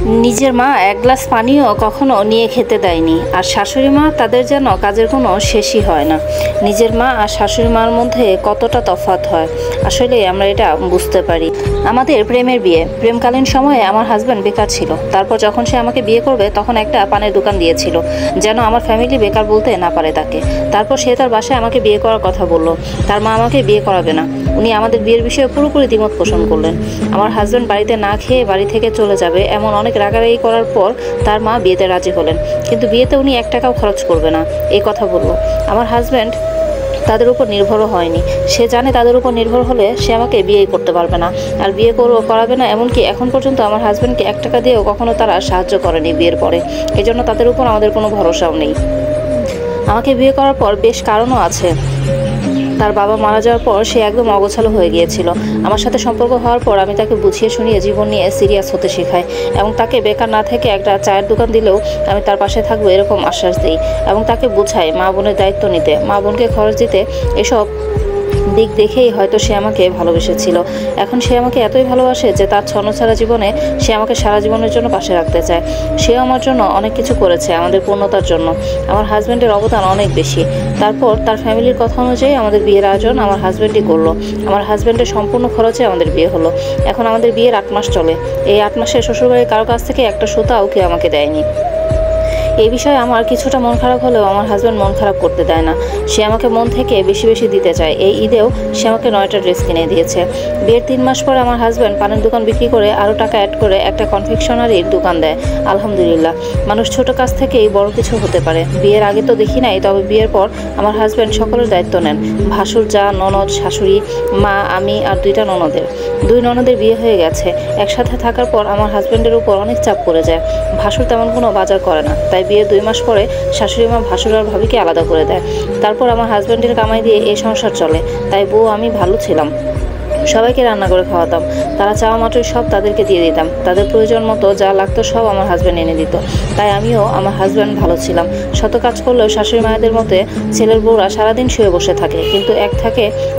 নিজের মা এক গ্লাস পানিও কখনো নিয়ে খেতে দেয়নি, আর শাশুড়ি মা তাদের যেন কাজের কোনো শেষই হয় না। নিজের মা আর শাশুড়ি মার মধ্যে কতটা তফাৎ হয় আসলে আমরা এটা বুঝতে পারি। আমাদের প্রেমের বিয়ে, প্রেমকালীন সময়ে আমার হাজব্যান্ড বেকার ছিল। তারপর যখন সে আমাকে বিয়ে করবে তখন একটা পানের দোকান দিয়েছিল, যেন আমার ফ্যামিলি বেকার বলতে না পারে তাকে। তারপর সে তার বাসায় আমাকে বিয়ে করার কথা বলল। তার মা আমাকে বিয়ে করাবে না, উনি আমাদের বিয়ের বিষয়ে পুরোপুরি দ্বিমত পোষণ করলেন। আমার হাজব্যান্ড বাড়িতে না খেয়ে বাড়ি থেকে চলে যাবে এমন অনেক রাগারাগি করার পর তার মা বিয়েতে রাজি হলেন, কিন্তু বিয়েতে উনি 1 টাকাও খরচ করবে না এই কথা বলল। আমার হাজব্যান্ড তাদের উপর নির্ভরও হয়নি। সে জানে তাদের উপর নির্ভর হলে সে আমাকে বিয়েই করতে পারবে না, আর বিয়ে করাবে না। এমনকি এখন পর্যন্ত আমার হাজব্যান্ডকে 1 টাকা দিয়েও কখনো তারা সাহায্য করেনি বিয়ের পরে। এজন্য তাদের উপর আমাদের কোনো ভরসাও নেই। আমাকে বিয়ে করার পর বেশ কারণও আছে। তার বাবা মারা যাওয়ার পর সে একদম অগোছালো হয়ে গিয়েছিল। আমার সাথে সম্পর্ক হওয়ার পর আমি তাকে বুঝিয়ে শুনিয়ে জীবন নিয়ে সিরিয়াস হতে শেখাই, এবং তাকে বেকার না থেকে একটা চায়ের দোকান দিলেও আমি তার পাশে থাকবো এরকম আশ্বাস দিই, এবং তাকে বুঝাই মা বোনের দায়িত্ব নিতে, মা বোনকে খরচ দিতে। এসব দিক দেখেই হয়তো সে আমাকে ভালোবেসেছিল। এখন সে আমাকে এতই ভালোবাসে যে তার ছন্নছাড়া জীবনে সে আমাকে সারা জীবনের জন্য পাশে রাখতে চায়। সেও আমার জন্য অনেক কিছু করেছে আমাদের পূর্ণতার জন্য। আমার হাজব্যান্ডের অবদান অনেক বেশি। তারপর তার ফ্যামিলির কথা অনুযায়ী আমাদের বিয়ের আয়োজন আমার হাজব্যান্ডই করলো। আমার হাজব্যান্ডের সম্পূর্ণ খরচে আমাদের বিয়ে হলো। এখন আমাদের বিয়ের 8 মাস চলে। এই 8 মাসে শ্বশুরবাড়ির কারো কাছ থেকে একটা সুতাও কেউ আমাকে দেয়নি। এই বিষয়ে আমার কিছুটা মন খারাপ হলেও আমার হাজব্যান্ড মন খারাপ করতে দেয় না। সে আমাকে মন থেকে বেশি বেশি দিতে চায়। এই ঈদেও সে আমাকে 9টা ড্রেস কিনে দিয়েছে। বিয়ের 3 মাস পরে আমার হাজব্যান্ড পানের দোকান বিক্রি করে আরও টাকা অ্যাড করে একটা কনফেকশনারির দোকান দেয়। আলহামদুলিল্লাহ, মানুষ ছোট কাজ থেকেই বড় কিছু হতে পারে। বিয়ের আগে তো দেখি নাই, তবে বিয়ের পর আমার হাজব্যান্ড সকলের দায়িত্ব নেন। ভাসুর, যা, ননদ, শাশুড়ি, মা, আমি আর 2টা ননদের। 2 ননদের বিয়ে হয়ে গেছে। একসাথে থাকার পর আমার হাজব্যান্ডের উপর অনেক চাপ পড়ে যায়। ভাসুর তেমন কোনো বাজার করে না, তাই বিয়ের 2 মাস পরে শাশুড়ি মা ভাসুর আর ভাবিকে আলাদা করে দেয়। তারপর আমার হাজব্যান্ডের কামাই দিয়ে এই সংসার চলে। তাই বউ আমি ভালো ছিলাম, সবাইকে রান্না করে খাওয়াতাম। তারা চাওয়া মাত্রই সব তাদেরকে দিয়ে দিতাম। তাদের প্রয়োজন মতো যা লাগতো সব আমার হাজব্যান্ড এনে দিত। তাই আমিও আমার হাজব্যান্ড ভালো ছিলাম। শত কাজ করলেও শাশুড়ি মায়েদের মতে ছেলের বউরা সারাদিন শুয়ে বসে থাকে, কিন্তু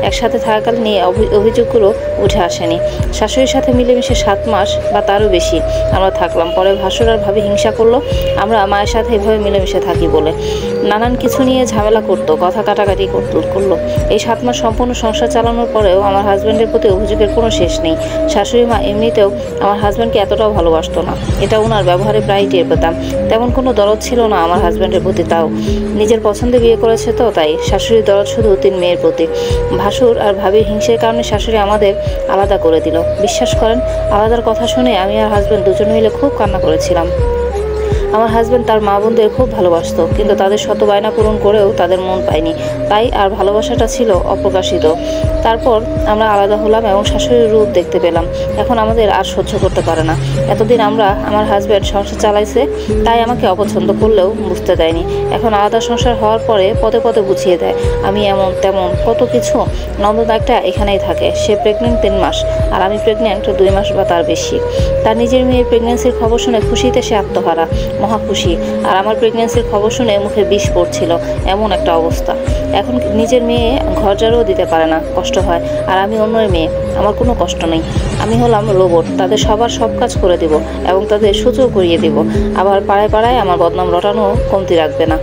একসাথে থাকাকাল নিয়ে অভিযোগগুলো উঠে আসেনি। শাশুড়ির সাথে মিলেমিশে 7 মাস বা তারও বেশি আমরা থাকলাম। পরে ভাসুর আর ভাবি হিংসা করলো আমরা মায়ের সাথে এভাবে মিলেমিশে থাকি বলে। নানান কিছু নিয়ে ঝামেলা করতো, কথা কাটাকাটি করলো। এই 7 মাস সম্পূর্ণ সংসার চালানোর পরেও আমার হাজব্যান্ডের প্রতি অভিযোগের কোনো শেষ নেই। শাশুড়ি মা এমনিতেও আমার হাজব্যান্ডকে এতটাও ভালোবাসতো না, এটা ওনার ব্যবহারে প্রায় টের পেতাম। তেমন কোনো দরদ ছিল না আমার হাজব্যান্ডের প্রতি, তাও নিজের পছন্দে বিয়ে করেছে তো তাই। শাশুড়ির দরদ শুধু 3 মেয়ের প্রতি। ভাসুর আর ভাবির হিংসের কারণে শাশুড়ি আমাদের আলাদা করে দিল। বিশ্বাস করেন, আলাদার কথা শুনে আমি আর হাজব্যান্ড দুজন মিলে খুব কান্না করেছিলাম। আমার হাজব্যান্ড তার মা বোনদের খুব ভালোবাসতো, কিন্তু তাদের শত বায়না পূরণ করেও তাদের মন পায়নি, তাই আর ভালোবাসাটা ছিল অপ্রকাশিত। তারপর আমরা আলাদা হলাম এবং শাশুড়ির রূপ দেখতে পেলাম। এখন আমাদের আর সহ্য করতে পারে না। এতদিন আমার হাজব্যান্ড সংসার চালাইছে, তাই আমাকে অপছন্দ করলেও বুঝতে দেয়নি। এখন আলাদা সংসার হওয়ার পরে পদে পদে বুঝিয়ে দেয় আমি এমন তেমন কত কিছু। নন্দন একটা এখানেই থাকে, সে প্রেগনেন্ট 3 মাস, আর আমি প্রেগনেন্ট 2 মাস বা তার বেশি। তার নিজের মেয়ের প্রেগনেন্সির খবর শুনে খুশিতে সে আত্মহারা, মহা খুশি। আর আমার প্রেগনেন্সির খবর শুনে মুখে বিষ পড়ছিল, এমন একটা অবস্থা। এখন নিজের মেয়ে ঘর ঝাড়ুও দিতে পারে না, কষ্ট হয়। আর আমি অন্যের মেয়ে, আমার কোনো কষ্ট নেই। আমি হলাম রোবট, তাদের সবার সব কাজ করে দিব এবং তাদের সুযোগ করিয়ে দিব। আবার পাড়ায় পাড়ায় আমার বদনাম রটানো কমতি রাখবে না।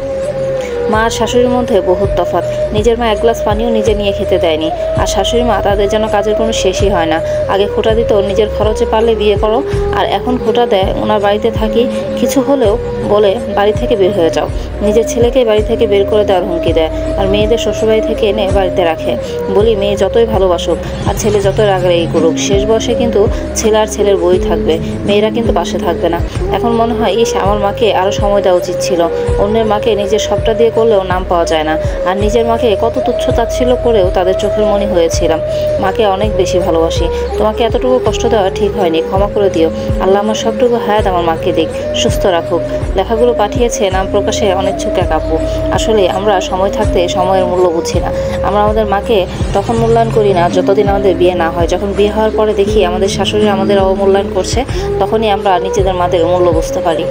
মা আর শাশুড়ির মধ্যে বহুত তফাৎ। নিজের মা 1 গ্লাস পানিও নিজে নিয়ে খেতে দেয়নি, আর শাশুড়ি মা তাদের যেন কাজের কোনো শেষই হয় না। আগে খোঁটা দিত নিজের খরচে পারলে বিয়ে করো, আর এখন খোঁটা দেয় ওনার বাড়িতে থাকি, কিছু হলেও বলে বাড়ি থেকে বের হয়ে যাও। নিজের ছেলেকে বাড়ি থেকে বের করে দেওয়ার হুমকি দেয়, আর মেয়েদের শ্বশুরবাড়ি থেকে এনে বাড়িতে রাখে। বলি মেয়ে যতই ভালোবাসুক আর ছেলে যতই রাগারাগি করুক, শেষ বয়সে কিন্তু ছেলে আর ছেলের বই থাকবে, মেয়েরা কিন্তু পাশে থাকবে না। এখন মনে হয় আমার মাকে আরও সময় দেওয়া উচিত ছিল। অন্যের মাকে নিজের সবটা দিয়ে করলেও নাম পাওয়া যায় না, আর নিজের মাকে কত তুচ্ছ তাচ্ছিল্য করেও তাদের চোখের মনি হয়েছিলাম। মাকে অনেক বেশি ভালোবাসি। তোমাকে এতটুকু কষ্ট দেওয়া ঠিক হয়নি, ক্ষমা করে দিও। আল্লাহ আমার সবটুকু হায়াত আমার মাকে দিক, সুস্থ রাখুক। লেখাগুলো পাঠিয়েছে নাম প্রকাশে অনিচ্ছুক এক আপু। আসলে আমরা সময় থাকতে সময়ের মূল্য বুঝি না। আমরা আমাদের মাকে তখন মূল্যায়ন করি না যতদিন আমাদের বিয়ে না হয়। যখন বিয়ে হওয়ার পরে দেখি আমাদের শাশুড়ি আমাদের অবমূল্যায়ন করছে, তখনই আমরা নিজেদের মাদের মূল্য বুঝতে পারি।